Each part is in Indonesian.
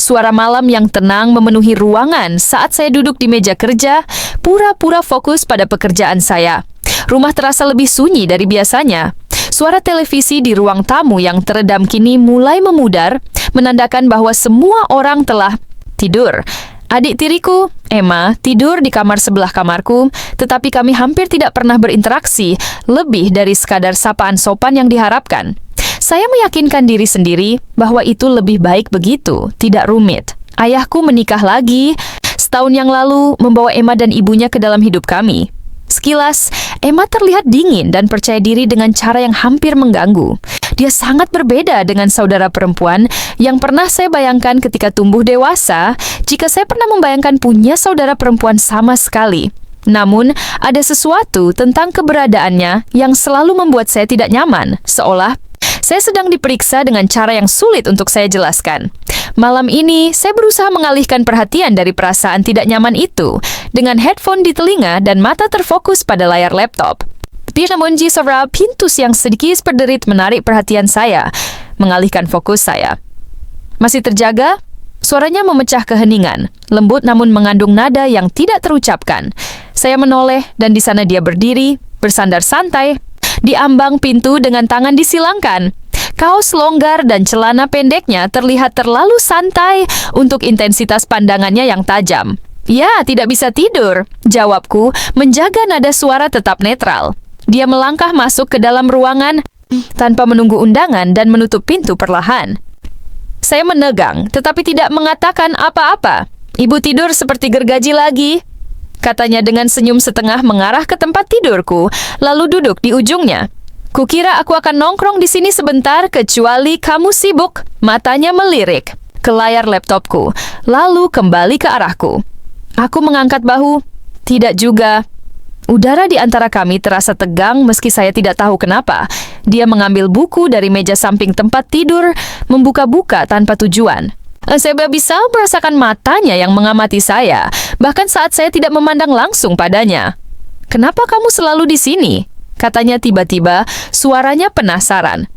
Suara malam yang tenang memenuhi ruangan saat saya duduk di meja kerja, pura-pura fokus pada pekerjaan saya. Rumah terasa lebih sunyi dari biasanya. Suara televisi di ruang tamu yang teredam kini mulai memudar, menandakan bahwa semua orang telah tidur. Adik tiriku, Emma, tidur di kamar sebelah kamarku, tetapi kami hampir tidak pernah berinteraksi, lebih dari sekadar sapaan sopan yang diharapkan. Saya meyakinkan diri sendiri bahwa itu lebih baik begitu, tidak rumit. Ayahku menikah lagi setahun yang lalu, membawa Emma dan ibunya ke dalam hidup kami. Sekilas, Emma terlihat dingin dan percaya diri dengan cara yang hampir mengganggu. Dia sangat berbeda dengan saudara perempuan yang pernah saya bayangkan ketika tumbuh dewasa, jika saya pernah membayangkan punya saudara perempuan sama sekali. Namun, ada sesuatu tentang keberadaannya yang selalu membuat saya tidak nyaman, seolah saya sedang diperiksa dengan cara yang sulit untuk saya jelaskan. Malam ini, saya berusaha mengalihkan perhatian dari perasaan tidak nyaman itu dengan headphone di telinga dan mata terfokus pada layar laptop. Namun suara pintu yang sedikit berderit menarik perhatian saya, mengalihkan fokus saya. Masih terjaga? Suaranya memecah keheningan, lembut namun mengandung nada yang tidak terucapkan. Saya menoleh dan di sana dia berdiri, bersandar santai, di ambang pintu dengan tangan disilangkan. Kaos longgar dan celana pendeknya terlihat terlalu santai untuk intensitas pandangannya yang tajam. Ya, tidak bisa tidur, jawabku, menjaga nada suara tetap netral. Dia melangkah masuk ke dalam ruangan tanpa menunggu undangan dan menutup pintu perlahan. Saya menegang, tetapi tidak mengatakan apa-apa. Ibu tidur seperti gergaji lagi, katanya dengan senyum setengah mengarah ke tempat tidurku, lalu duduk di ujungnya. Kukira aku akan nongkrong di sini sebentar kecuali kamu sibuk. Matanya melirik ke layar laptopku, lalu kembali ke arahku. Aku mengangkat bahu. Tidak juga. Udara di antara kami terasa tegang meski saya tidak tahu kenapa. Dia mengambil buku dari meja samping tempat tidur, membuka-buka tanpa tujuan. Saya bisa merasakan matanya yang mengamati saya, bahkan saat saya tidak memandang langsung padanya. "Kenapa kamu selalu di sini?" katanya tiba-tiba, suaranya penasaran.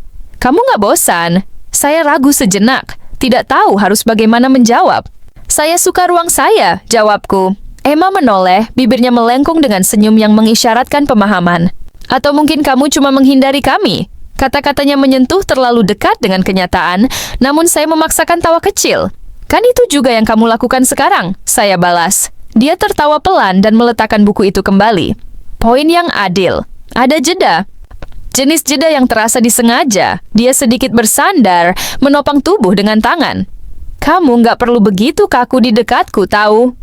"Kamu nggak bosan?" Saya ragu sejenak, tidak tahu harus bagaimana menjawab. "Saya suka ruang saya," jawabku. Emma menoleh, bibirnya melengkung dengan senyum yang mengisyaratkan pemahaman. "Atau mungkin kamu cuma menghindari kami?" Kata-katanya menyentuh terlalu dekat dengan kenyataan, namun saya memaksakan tawa kecil. "Kan itu juga yang kamu lakukan sekarang," saya balas. Dia tertawa pelan dan meletakkan buku itu kembali. Poin yang adil. Ada jeda. Jenis jeda yang terasa disengaja. Dia sedikit bersandar, menopang tubuh dengan tangan. "Kamu nggak perlu begitu kaku di dekatku, tahu?"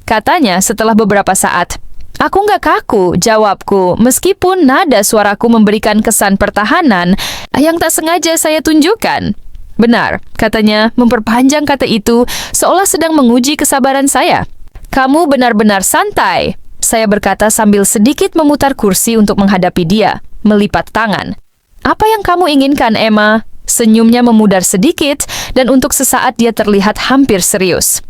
katanya setelah beberapa saat. "Aku nggak kaku," jawabku, meskipun nada suaraku memberikan kesan pertahanan yang tak sengaja saya tunjukkan. "Benar," katanya, memperpanjang kata itu seolah sedang menguji kesabaran saya. "Kamu benar-benar santai," saya berkata sambil sedikit memutar kursi untuk menghadapi dia, melipat tangan. "Apa yang kamu inginkan, Emma?" Senyumnya memudar sedikit, dan untuk sesaat dia terlihat hampir serius.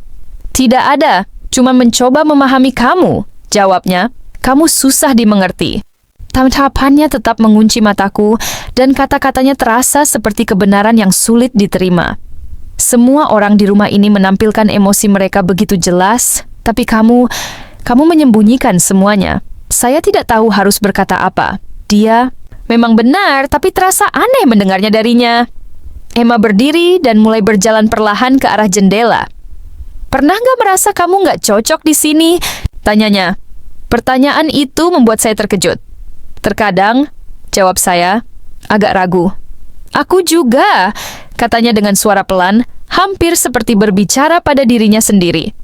"Tidak ada, cuma mencoba memahami kamu," jawabnya. "Kamu susah dimengerti." Tatapannya tetap mengunci mataku, dan kata-katanya terasa seperti kebenaran yang sulit diterima. "Semua orang di rumah ini menampilkan emosi mereka begitu jelas, tapi kamu menyembunyikan semuanya. Saya tidak tahu harus berkata apa." Dia memang benar, tapi terasa aneh mendengarnya darinya. Emma berdiri dan mulai berjalan perlahan ke arah jendela. "Pernah nggak merasa kamu nggak cocok di sini?" tanyanya. Pertanyaan itu membuat saya terkejut. "Terkadang," jawab saya, agak ragu. "Aku juga," katanya dengan suara pelan, hampir seperti berbicara pada dirinya sendiri.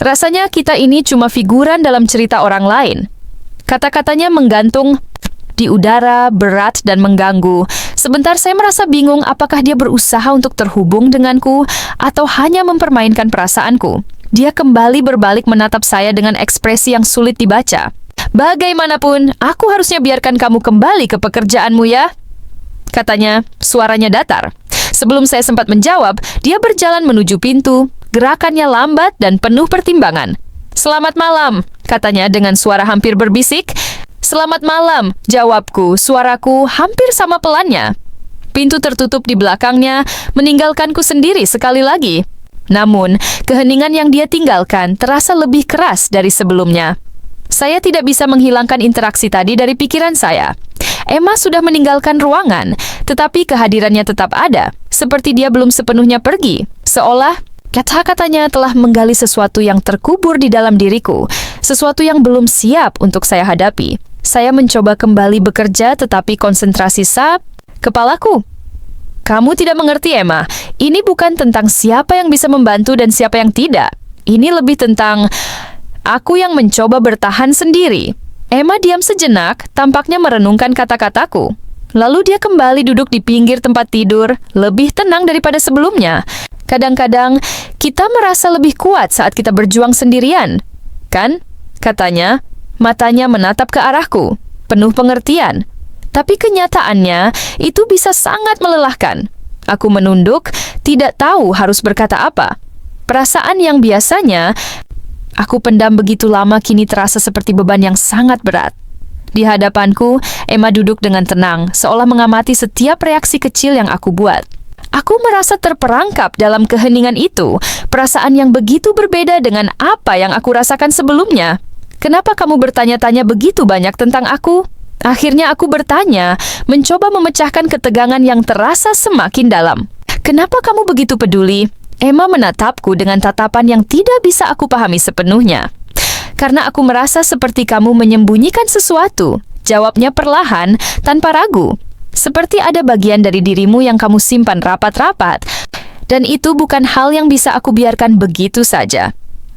"Rasanya kita ini cuma figuran dalam cerita orang lain." Kata-katanya menggantung di udara, berat dan mengganggu. Sebentar saya merasa bingung apakah dia berusaha untuk terhubung denganku atau hanya mempermainkan perasaanku. Dia kembali berbalik menatap saya dengan ekspresi yang sulit dibaca. "Bagaimanapun, aku harusnya biarkan kamu kembali ke pekerjaanmu ya," katanya, suaranya datar. Sebelum saya sempat menjawab, dia berjalan menuju pintu, gerakannya lambat dan penuh pertimbangan. "Selamat malam," katanya dengan suara hampir berbisik. "Selamat malam," jawabku, suaraku hampir sama pelannya. Pintu tertutup di belakangnya, meninggalkanku sendiri sekali lagi. Namun, keheningan yang dia tinggalkan terasa lebih keras dari sebelumnya. Saya tidak bisa menghilangkan interaksi tadi dari pikiran saya. Emma sudah meninggalkan ruangan, tetapi kehadirannya tetap ada, seperti dia belum sepenuhnya pergi. Seolah kata-katanya telah menggali sesuatu yang terkubur di dalam diriku, sesuatu yang belum siap untuk saya hadapi. Saya mencoba kembali bekerja, tetapi konsentrasi kepalaku. Kamu tidak mengerti, Emma. Ini bukan tentang siapa yang bisa membantu dan siapa yang tidak. Ini lebih tentang aku yang mencoba bertahan sendiri. Emma diam sejenak, tampaknya merenungkan kata-kataku. Lalu dia kembali duduk di pinggir tempat tidur, lebih tenang daripada sebelumnya. Kadang-kadang, kita merasa lebih kuat saat kita berjuang sendirian. Kan? Katanya, matanya menatap ke arahku, penuh pengertian. Tapi kenyataannya, itu bisa sangat melelahkan. Aku menunduk, tidak tahu harus berkata apa. Perasaan yang biasanya aku pendam begitu lama kini terasa seperti beban yang sangat berat. Di hadapanku, Emma duduk dengan tenang, seolah mengamati setiap reaksi kecil yang aku buat. Aku merasa terperangkap dalam keheningan itu, perasaan yang begitu berbeda dengan apa yang aku rasakan sebelumnya. Kenapa kamu bertanya-tanya begitu banyak tentang aku? Akhirnya aku bertanya, mencoba memecahkan ketegangan yang terasa semakin dalam. Kenapa kamu begitu peduli? Emma menatapku dengan tatapan yang tidak bisa aku pahami sepenuhnya. Karena aku merasa seperti kamu menyembunyikan sesuatu. Jawabnya perlahan, tanpa ragu. Seperti ada bagian dari dirimu yang kamu simpan rapat-rapat. Dan itu bukan hal yang bisa aku biarkan begitu saja.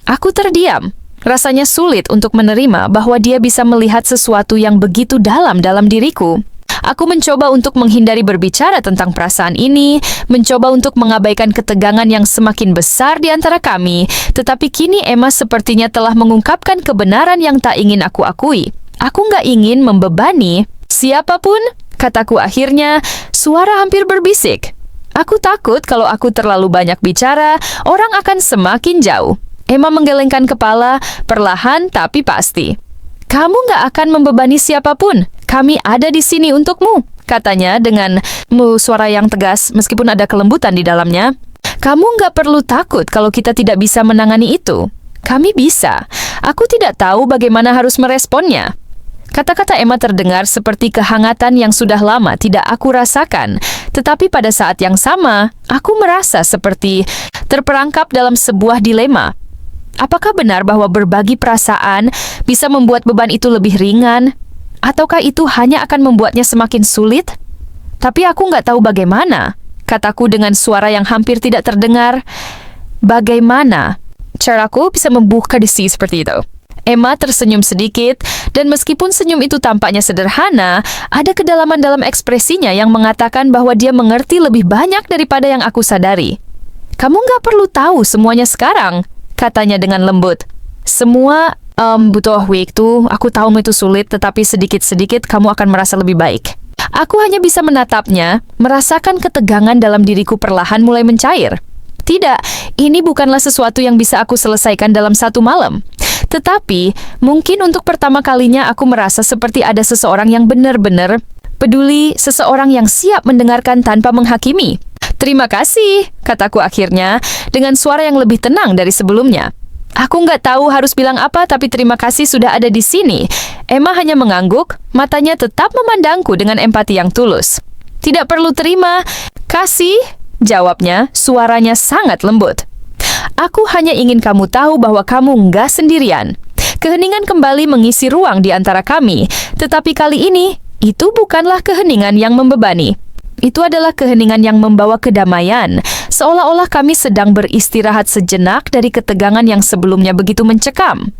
Aku terdiam. Rasanya sulit untuk menerima bahwa dia bisa melihat sesuatu yang begitu dalam diriku. Aku mencoba untuk menghindari berbicara tentang perasaan ini, mencoba untuk mengabaikan ketegangan yang semakin besar di antara kami, tetapi kini Emma sepertinya telah mengungkapkan kebenaran yang tak ingin aku akui. Aku nggak ingin membebani siapapun, kataku akhirnya, suara hampir berbisik. Aku takut kalau aku terlalu banyak bicara, orang akan semakin jauh. Emma menggelengkan kepala, perlahan tapi pasti. Kamu nggak akan membebani siapapun. Kami ada di sini untukmu, katanya dengan suara yang tegas meskipun ada kelembutan di dalamnya. Kamu nggak perlu takut kalau kita tidak bisa menangani itu. Kami bisa. Aku tidak tahu bagaimana harus meresponnya. Kata-kata Emma terdengar seperti kehangatan yang sudah lama tidak aku rasakan. Tetapi pada saat yang sama, aku merasa seperti terperangkap dalam sebuah dilema. Apakah benar bahwa berbagi perasaan bisa membuat beban itu lebih ringan? Ataukah itu hanya akan membuatnya semakin sulit? Tapi aku nggak tahu bagaimana, kataku dengan suara yang hampir tidak terdengar. Bagaimana? Caraku bisa membuka disi seperti itu. Emma tersenyum sedikit, dan meskipun senyum itu tampaknya sederhana, ada kedalaman dalam ekspresinya yang mengatakan bahwa dia mengerti lebih banyak daripada yang aku sadari. Kamu nggak perlu tahu semuanya sekarang, katanya dengan lembut. Semua butuh waktu, aku tahu itu sulit, tetapi sedikit-sedikit kamu akan merasa lebih baik. Aku hanya bisa menatapnya, merasakan ketegangan dalam diriku perlahan mulai mencair. Tidak, ini bukanlah sesuatu yang bisa aku selesaikan dalam satu malam. Tetapi, mungkin untuk pertama kalinya aku merasa seperti ada seseorang yang benar-benar peduli, seseorang yang siap mendengarkan tanpa menghakimi. Terima kasih, kataku akhirnya, dengan suara yang lebih tenang dari sebelumnya. Aku nggak tahu harus bilang apa, tapi terima kasih sudah ada di sini. Emma hanya mengangguk, matanya tetap memandangku dengan empati yang tulus. Tidak perlu terima kasih, jawabnya, suaranya sangat lembut. Aku hanya ingin kamu tahu bahwa kamu nggak sendirian. Keheningan kembali mengisi ruang di antara kami, tetapi kali ini, itu bukanlah keheningan yang membebani. Itu adalah keheningan yang membawa kedamaian, seolah-olah kami sedang beristirahat sejenak dari ketegangan yang sebelumnya begitu mencekam.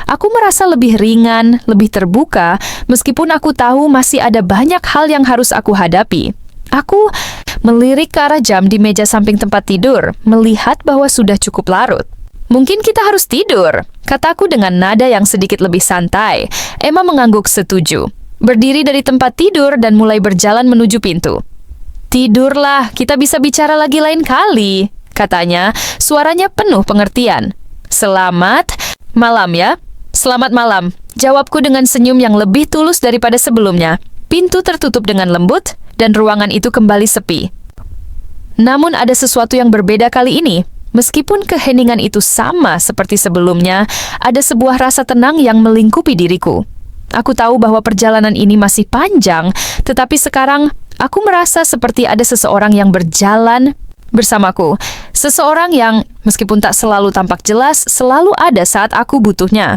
Aku merasa lebih ringan, lebih terbuka, meskipun aku tahu masih ada banyak hal yang harus aku hadapi. Aku melirik ke arah jam di meja samping tempat tidur, melihat bahwa sudah cukup larut. Mungkin kita harus tidur, kataku dengan nada yang sedikit lebih santai. Emma mengangguk setuju, berdiri dari tempat tidur dan mulai berjalan menuju pintu. Tidurlah, kita bisa bicara lagi lain kali, katanya, suaranya penuh pengertian. Selamat malam ya. Selamat malam, jawabku dengan senyum yang lebih tulus daripada sebelumnya. Pintu tertutup dengan lembut, dan ruangan itu kembali sepi. Namun ada sesuatu yang berbeda kali ini. Meskipun keheningan itu sama seperti sebelumnya, ada sebuah rasa tenang yang melingkupi diriku. Aku tahu bahwa perjalanan ini masih panjang, tetapi sekarang aku merasa seperti ada seseorang yang berjalan bersamaku. Seseorang yang, meskipun tak selalu tampak jelas, selalu ada saat aku butuhnya.